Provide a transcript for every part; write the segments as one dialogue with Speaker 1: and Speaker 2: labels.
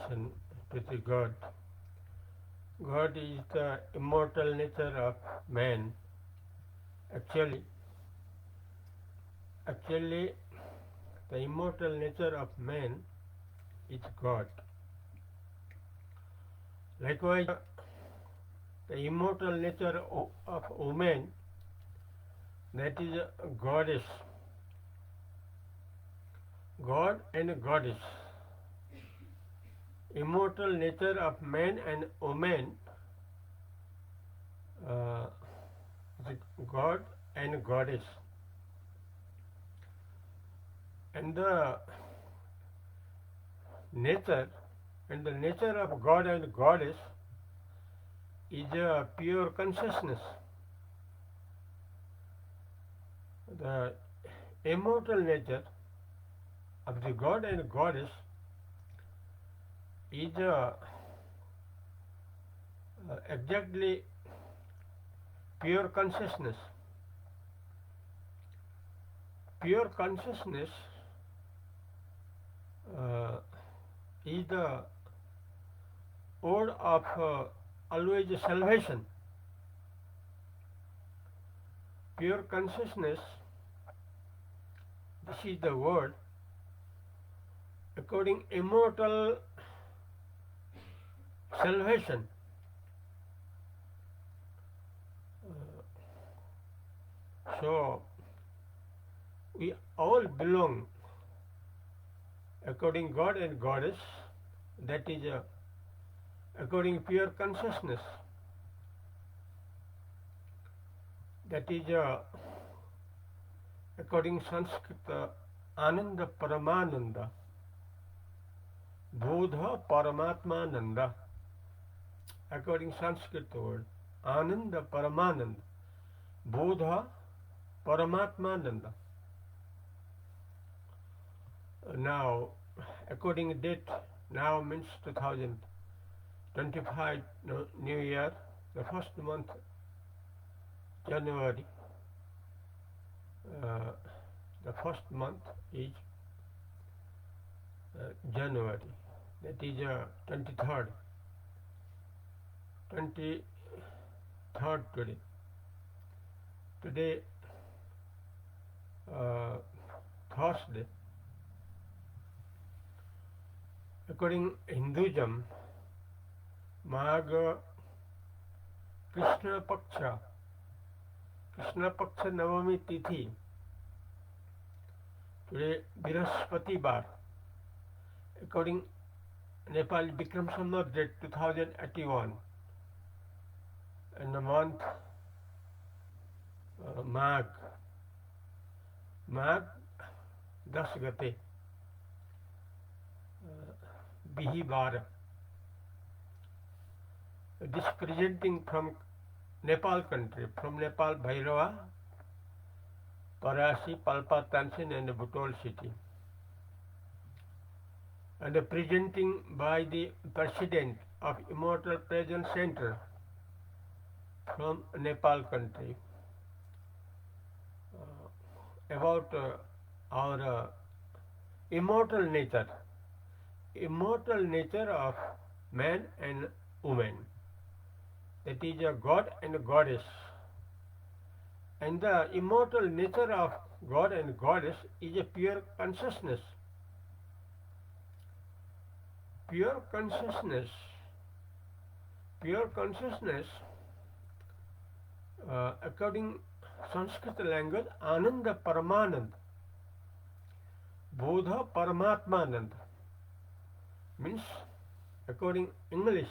Speaker 1: relation to the God. God is the immortal nature of man. Actually, actually, the immortal nature of man is God. Likewise, the immortal nature of woman, that is a goddess. God and goddess. Immortal nature of man and woman, uh, the God and goddess. And nature the nature of God and goddess is a pure consciousness. The immortal nature of the God and goddess is exactly pure consciousness. Pure consciousness uh, is the word of always salvation. Pure consciousness, this is the word according immortal salvation. So we all belong according God and goddess, that is according pure consciousness, that is according Sanskrit Ananda Paramananda, Bodha Paramatmananda, according Sanskrit word Ananda Paramananda, Bodha Paramatmananda. Now, according date, now means 2025 New Year, the first month, January. Uh, the first month is January. That is 23rd. 23rd today. Today, Thursday. According Hinduism, Magha Krishna Paksha Navami Tithi. Today, Brihaspati Bar. According Nepal Bikram Samvat date 2081. And the month Magh 10 Gate. Bihibar. This presenting from Nepal country, from Nepal Bhairava, Parasi, Palpa, Tansin and Butol city. And presenting by the President of Immortal Presence Center from Nepal country about our immortal nature of man and woman, that is a God and a goddess. And the immortal nature of God and goddess is a pure consciousness. Pure consciousness, according Sanskrit language, Ananda Paramanand, Bodha Paramatmanand, means according English,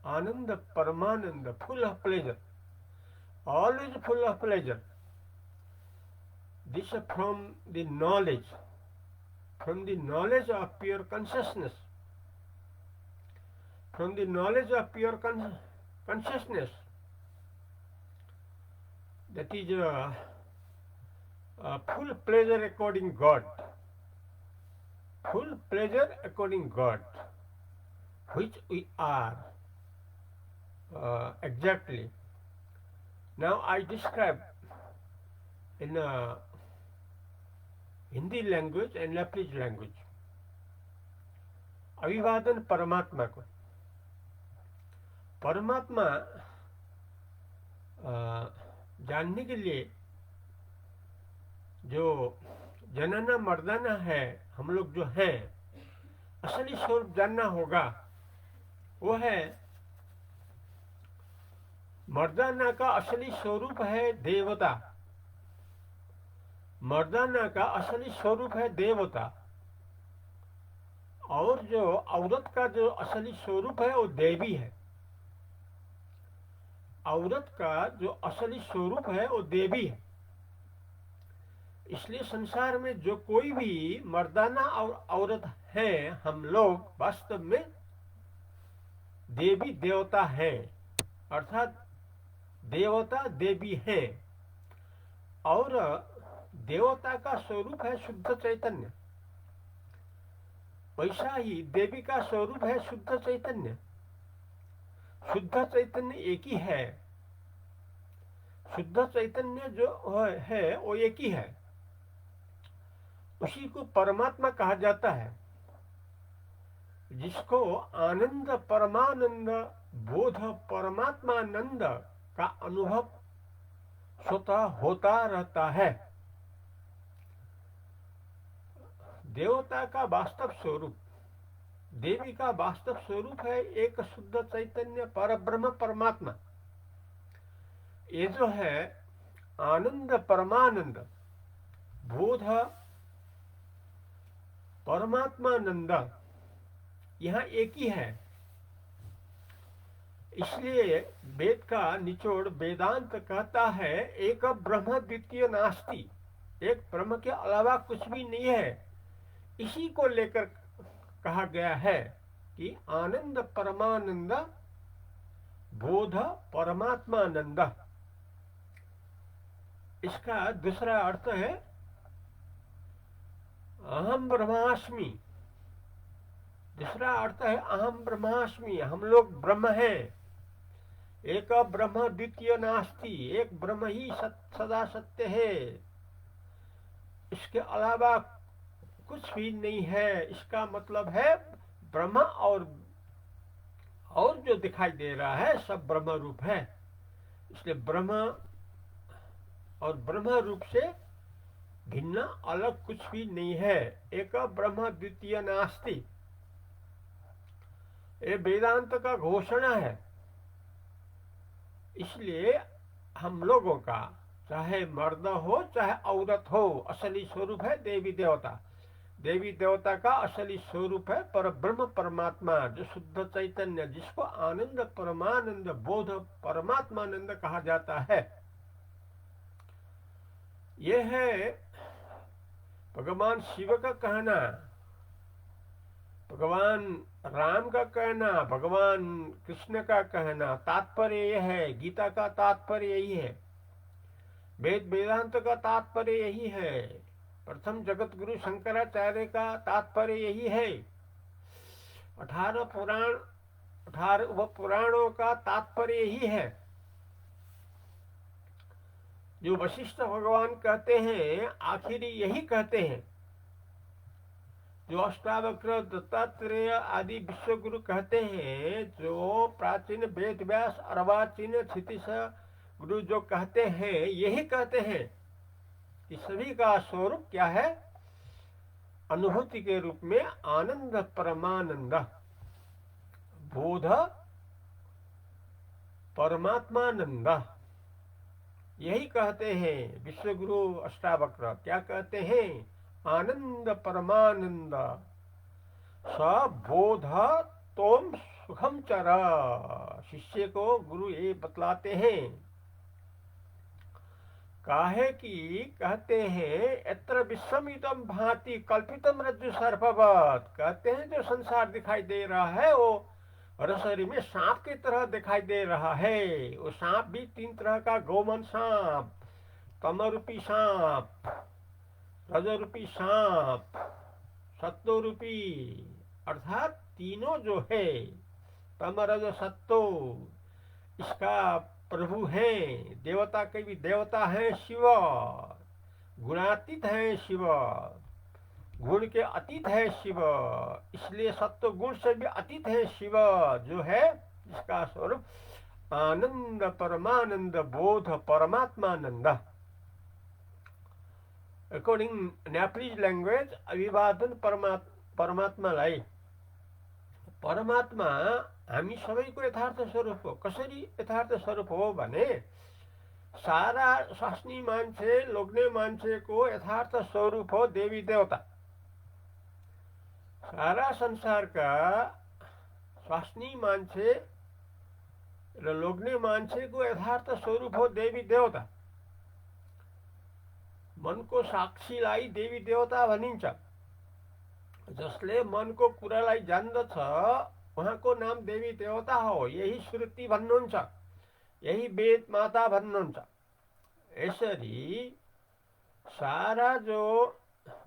Speaker 1: Ananda Paramananda, full of pleasure, always full of pleasure. This is from the knowledge of pure consciousness, from the knowledge of pure consciousness, that is full pleasure according God, full pleasure according God, which we are exactly. Now I describe in Hindi language and Nepalese language. अभिवादन परमात्मा को। परमात्मा जानने के लिए जो जनना मर्दाना है, हम लोग जो हैं, असली स्वरूप जानना होगा। वो है मर्दाना का असली स्वरूप है देवता। मर्दाना का असली स्वरूप है देवता, और जो औरत का जो असली स्वरूप है वो देवी है। औरत का जो असली स्वरूप है वो देवी है। इसलिए संसार में जो कोई भी मर्दाना और औरत है, हम लोग वास्तव में देवी देवता हैं, अर्थात देवता देवी हैं। और देवता का स्वरूप है शुद्ध चैतन्य, वैसा ही देवी का स्वरूप है शुद्ध चैतन्य। शुद्ध चैतन्य एक ही है। शुद्ध चैतन्य जो है वो एक ही है। उसी को परमात्मा कहा जाता है, जिसको आनंद परमानंद बोध परमात्मानंद का अनुभव स्वतः होता रहता है। देवता का वास्तव स्वरूप, देवी का वास्तव स्वरूप है एक शुद्ध चैतन्य परब्रह्म परमात्मा। ये जो है आनंद परमानंद बोध परमात्मानंद, यहाँ एक ही है। इसलिए वेद का निचोड़ वेदांत कहता है एक ब्रह्म द्वितीय नास्ति, एक ब्रह्म के अलावा कुछ भी नहीं है। इसी को लेकर कहा गया है कि आनंद परमानंद बोध परमात्मानंद। इसका दूसरा अर्थ है अहम ब्रह्मास्मि। दूसरा अर्थ है अहम ब्रह्मास्मि, हम लोग ब्रह्म हैं। एक ब्रह्म द्वितीय नास्ति, एक ब्रह्म ही सदा सत्य है, इसके अलावा कुछ भी नहीं है। इसका मतलब है ब्रह्म और जो दिखाई दे रहा है सब ब्रह्म रूप है। इसलिए ब्रह्म और ब्रह्म रूप से भिन्न अलग कुछ भी नहीं है। एक ब्रह्म द्वितीय नास्ति, ये वेदांत का घोषणा है। इसलिए हम लोगों का चाहे मर्द हो चाहे औरत हो, असली स्वरूप है देवी देवता। देवी देवता का असली स्वरूप है पर ब्रह्म परमात्मा, जो शुद्ध चैतन्य, जिसको आनंद परमानंद बोध परमात्मानंद कहा जाता है। यह है भगवान शिव का कहना, भगवान राम का कहना, भगवान कृष्ण का कहना। तात्पर्य यह है, गीता का तात्पर्य यही है, वेद वेदांत का तात्पर्य यही है, प्रथम जगत गुरु शंकराचार्य का तात्पर्य यही है, 18 पुराणों का तात्पर्य यही है। जो वशिष्ठ भगवान कहते हैं आखिर यही कहते हैं। जो अष्टावक्र दत्तात्रेय आदि विश्वगुरु कहते हैं, जो प्राचीन वेद व्यास अर्वाचीन क्षितिज गुरु जो कहते हैं, यही कहते हैं कि सभी का स्वरूप क्या है, अनुभूति के रूप में आनंद परमानंद बोध परमात्मानंद, यही कहते हैं विश्वगुरु अष्टावक्र। क्या कहते हैं? आनंद परमानंद सबोध तोम सुखम चर। शिष्य को गुरु ये बतलाते हैं। काहे कि कहते हैं यत्र विश्वमिदं भाति कल्पितम रज्जु सर्पवत्। कहते हैं जो संसार दिखाई दे रहा है वो रसरी में सांप की तरह दिखाई दे रहा है। वो सांप भी 3 तरह का, गोमन सांप, तमरूपी सांप, रजरूपी सांप, सत्वरूपी, अर्थात तीनों जो है तम रज सत्तो, इसका प्रभु है। देवता के भी देवता है शिव, गुणातीत है शिव, गुण के अतीत है शिव, इसलिए सत्व गुण से भी अतीत है शिव, जो है जिसका स्वरूप आनंद परमानंद बोध परमात्मानंद। अकॉर्डिंग नेपालीज ल्याङ्ग्वेज अभिवादन परमात्मालाई परमात्मा हामी सबैको यथार्थ स्वरूप हो। कसरी यथार्थ स्वरूप हो भने सारा स्वास्नी मान्छे लोग्ने मान्छेको यथार्थ स्वरूप हो देवी देवता। सारा संसारका स्वास्नी मान्छे र लोग्ने मान्छेको यथार्थ स्वरूप हो देवी देवता। मनको साक्षीलाई देवी देवता भनिन्छ। जसले मनको कुरालाई जान्दछ उहाँको नाम देवी देवता हो। यही श्रुति भन्नुहुन्छ, यही वेद माता भन्नुहुन्छ। यसरी सारा जो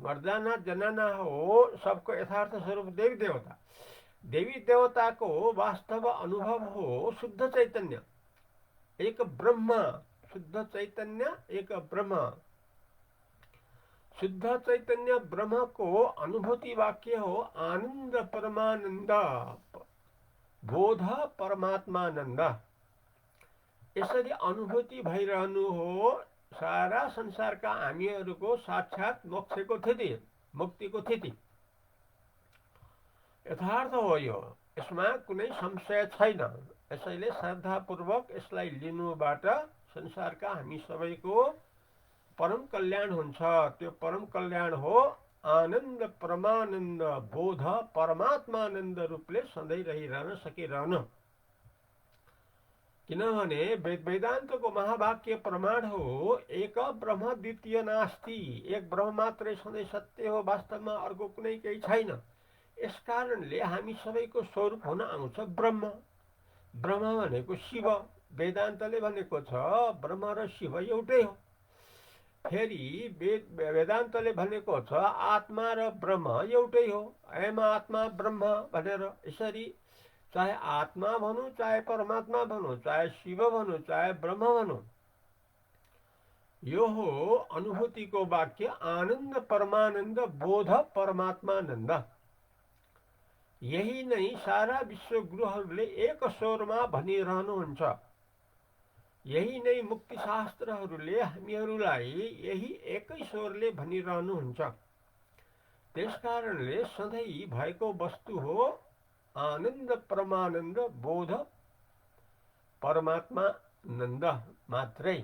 Speaker 1: मर्दाना जनाना हो सबको यथार्थ स्वरूप देवी देवता। देवी देवताको वास्तव अनुभव हो शुद्ध चैतन्य, एक ब्रह्म। शुद्ध चैतन्य एक ब्रह्म। शुद्ध चैतन्य ब्रह्म को अनुभूति वाक्य हो आनंद परमानंद बोध परमात्मानंद। यसरी अनुभूति भइरहनु हो सारा संसारका हामीहरूको साक्षात मोक्षको स्थिति, मुक्तिको स्थिति। यथार्थ हो यो, यसमा कुनै संशय छैन। यसैले श्रद्धापूर्वक यसलाई लिनुबाट संसारका हामी सबैको परम कल्याण हुन्छ। त्यो परम कल्याण हो आनन्द परमानन्द बोध परमात्मानन्द रूपले सधैँ रहिरहन सकिरहनु। किनभने वेदान्तको महावाक्य प्रमाण हो एक ब्रह्म द्वितीय नास्ति। एक ब्रह्म मात्रै सधैँ सत्य हो, वास्तवमा अर्को कुनै केही छैन। यसकारणले हामी सबैको स्वरूप हुन आउँछ ब्रह्म। ब्रह्म भनेको शिव। वेदान्तले भनेको छ ब्रह्म र शिव एउटै हो। फेरि वेदान्तले भनेको छ आत्मा र ब्रह्म एउटै हो, अयम आत्मा ब्रह्म भनेर। यसरी चाहे आत्मा भनौँ, चाहे परमात्मा भनौँ, चाहे शिव भनौँ, चाहे ब्रह्म भनौँ, यो हो अनुभूतिको वाक्य आनन्द परमानन्द बोध परमात्मानन्द। यही नै सारा विश्वगुरुहरूले एक स्वरमा भनिरहनुहुन्छ। यही नै मुक्ति शास्त्रहरूले हामीहरूलाई यही एकै स्वरले भनिरहनुहुन्छ। त्यसकारणले सधैँ भएको वस्तु हो आनन्द परमानन्द बोध परमात्मानन्द मात्रै।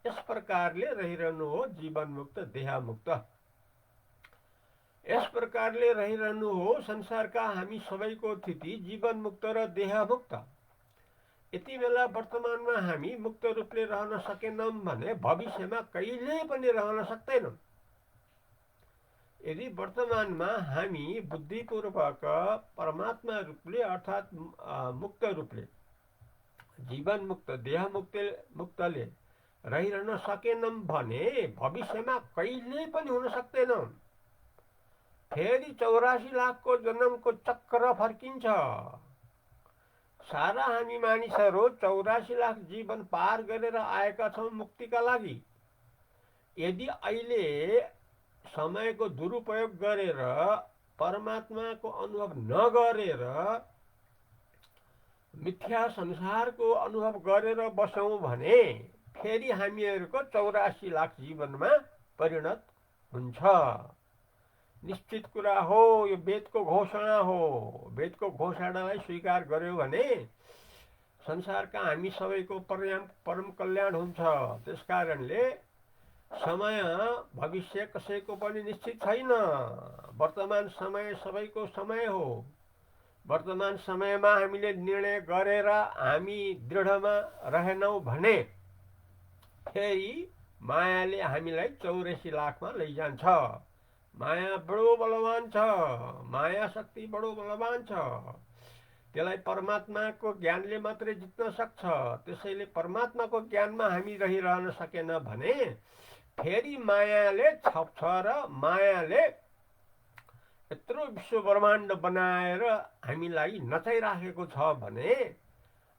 Speaker 1: यस प्रकारले रहिरहनु हो जीवन मुक्त देहमुक्त। यस प्रकारले रहिरहनु हो संसारका हामी सबैको स्थिति जीवन मुक्त र देहमुक्त। यति बेला वर्तमानमा हामी मुक्त रूपले रहन सकेनौं भने भविष्यमा कहिल्यै पनि रहन सक्दैनौं। यदि वर्तमानमा हामी बुद्धिपूर्वक परमात्मा रूपले अर्थात् मुक्त रूपले जीवन मुक्त देह मुक्तले रहिरहन सकेनौं भने भविष्यमा कहिल्यै पनि हुन सक्दैनौं। फेरि 84 लाखको जन्मको चक्र फर्किन्छ। सारा हामी मानिसहरू 84 लाख जीवन पार गरेर आएका छौं मुक्तिका लागि। यदि अहिले समयको दुरुपयोग गरेर परमात्माको अनुभव नगरेर मिथ्या संसारको अनुभव गरेर बसौं भने फेरि हामीहरूको 84 लाख जीवनमा परिणत हुन्छ। निश्चित कुरा हो, यो वेदको घोषणा हो। वेदको घोषणालाई स्वीकार गर्यो भने संसारका हामी सबैको परम कल्याण हुन्छ। त्यसकारणले समय भविष्य कसैको पनि निश्चित छैन। वर्तमान समय सबैको समय हो। वर्तमान समयमा हामीले निर्णय गरेर हामी दृढमा रहेनौं भने फेरि मायाले हामीलाई 84 लाखमा लैजान्छ। माया बडो बलवान छ, माया शक्ति बडो बलवान छ। त्यसलाई परमात्माको ज्ञानले मात्रै जित्न सक्छ। त्यसैले परमात्माको ज्ञानमा हामी रहिरहन सकेन भने फेरि मायाले छप्छ र मायाले यत्रो विश्व ब्रह्माण्ड बनाएर हामीलाई नचाइराखेको छ भने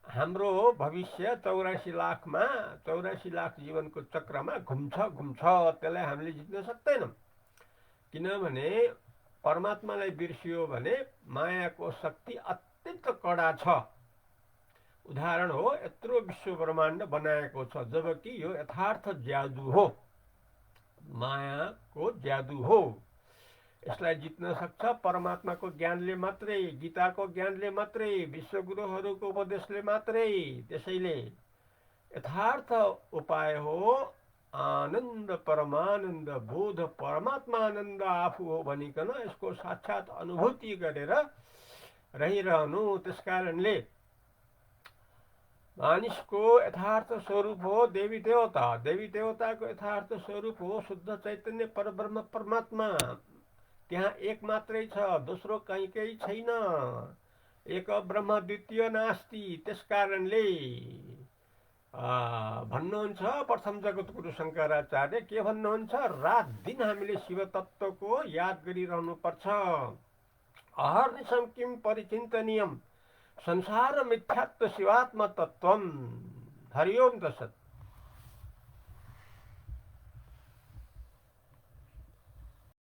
Speaker 1: हाम्रो भविष्य 84 लाखमा 84 लाख जीवनको चक्रमा घुम्छ। त्यसलाई हामीले जित्न सक्दैनौँ। किनभने परमात्मालाई बिर्सियो भने मायाको शक्ति अत्यन्त कडा छ। उदाहरण हो, यत्रो विश्व ब्रह्माण्ड बनाएको छ, जबकि यो यथार्थ जादु हो, मायाको जादु हो। यसलाई जित्न सक्छ परमात्माको ज्ञानले मात्रै, गीताको ज्ञानले मात्रै, विश्वगुरुहरूको उपदेशले मात्रै। त्यसैले यथार्थ उपाय हो आनन्द परमानन्द बोध, परमात्मा आनन्द आफू हो भनिकन यसको साक्षात अनुभूति गरेर रहिरहनु। त्यसकारणले मानिसको यथार्थ स्वरूप हो देवी देवता, देवी देवताको यथार्थ स्वरूप हो शुद्ध चैतन्य परब्रह्म परमात्मा। त्यहाँ एक मात्रै छ, दोस्रो कहीँ केही छैन। एक ब्रह्म द्वितीय नास्ति। त्यसकारणले भन्नुहुन्छ प्रथम जगतगुरु शङ्कराचार्य के भन्नुहुन्छ, रात दिन हामीले शिव तत्त्वको याद गरिरहनुपर्छ। अहर्निशं किं परिचिन्तनीयम् संसार मिथ्यात्व शिवात्म तत्त्वम्। हरि ओम तत्सत्।